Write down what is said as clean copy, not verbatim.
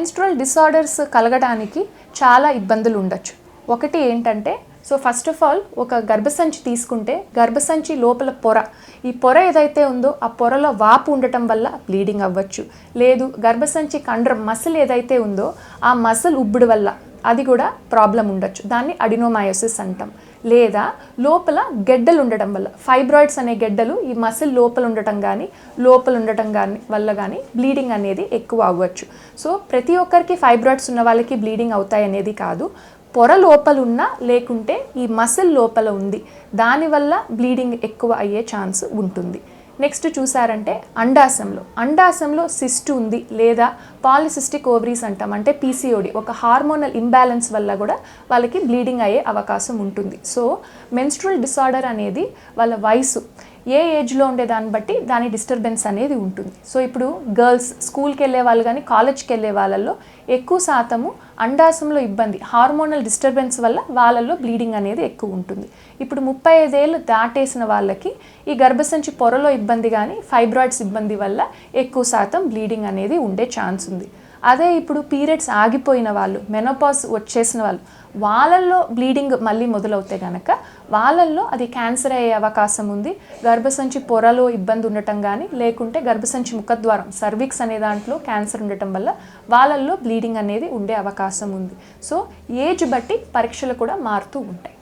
Menstrual disorders కలగడానికి చాలా ఇబ్బందులు ఉండొచ్చు. ఒకటి ఏంటంటే, సో ఫస్ట్ ఆఫ్ ఆల్ ఒక గర్భసంచి తీసుకుంటే గర్భసంచి లోపల పొర, ఈ పొర ఏదైతే ఉందో ఆ పొరలో వాపు ఉండటం వల్ల బ్లీడింగ్ అవ్వచ్చు. లేదు గర్భసంచి కండరం మసిల్ ఏదైతే ఉందో ఆ మసిల్ ఉబ్బుడు వల్ల అది కూడా ప్రాబ్లం ఉండొచ్చు. దాన్ని అడినోమయోసిస్ అంటాం. లేదా లోపల గెడ్డలు ఉండటం వల్ల, ఫైబ్రాయిడ్స్ అనే గెడ్డలు ఈ మసిల్ లోపల ఉండటం వల్ల కానీ బ్లీడింగ్ అనేది ఎక్కువ అవ్వచ్చు. సో ప్రతి ఒక్కరికి ఫైబ్రాయిడ్స్ ఉన్న వాళ్ళకి బ్లీడింగ్ అవుతాయి అనేది కాదు. పొర లోపల ఉన్నా లేకుంటే ఈ మసిల్ లోపల ఉంది, దానివల్ల బ్లీడింగ్ ఎక్కువ అయ్యే ఛాన్స్ ఉంటుంది. నెక్స్ట్ చూసారంటే అండాశంలో సిస్ట్ ఉంది లేదా పాలిసిస్టిక్ ఓవరీస్ అంటాం, అంటే పీసీఓడి, ఒక హార్మోనల్ ఇంబ్యాలెన్స్ వల్ల కూడా వాళ్ళకి బ్లీడింగ్ అయ్యే అవకాశం ఉంటుంది. సో మెన్స్ట్రువల్ డిసార్డర్ అనేది వాళ్ళ వయసు, ఏ ఏజ్లో ఉండే దాన్ని బట్టి దాని డిస్టర్బెన్స్ అనేది ఉంటుంది. సో ఇప్పుడు గర్ల్స్ స్కూల్కి వెళ్ళే వాళ్ళు కానీ కాలేజ్కి వెళ్ళే వాళ్ళల్లో ఎక్కువ శాతము అండాశంలో ఇబ్బంది, హార్మోనల్ డిస్టర్బెన్స్ వల్ల వాళ్ళల్లో బ్లీడింగ్ అనేది ఎక్కువ ఉంటుంది. ఇప్పుడు 35 ఏళ్ళు దాటేసిన వాళ్ళకి ఈ గర్భసంచి పొరలో ఇబ్బంది కానీ ఫైబ్రాయిడ్స్ ఇబ్బంది వల్ల ఎక్కువ శాతం బ్లీడింగ్ అనేది ఉండే ఛాన్స్ ఉంది. అదే ఇప్పుడు పీరియడ్స్ ఆగిపోయిన వాళ్ళు, మెనోపాజ్ వచ్చేసిన వాళ్ళు, వాళ్ళల్లో బ్లీడింగ్ మళ్ళీ మొదలవుతే కనుక వాళ్ళల్లో అది క్యాన్సర్ అయ్యే అవకాశం ఉంది. గర్భసంచి పొరలో ఇబ్బంది ఉండటం కానీ లేకుంటే గర్భసంచి ముఖద్వారం సర్విక్స్ అనే దాంట్లో క్యాన్సర్ ఉండటం వల్ల వాళ్ళల్లో బ్లీడింగ్ అనేది ఉండే అవకాశం ఉంది. సో ఏజ్ బట్టి పరీక్షలు కూడా మారుతూ ఉంటాయి.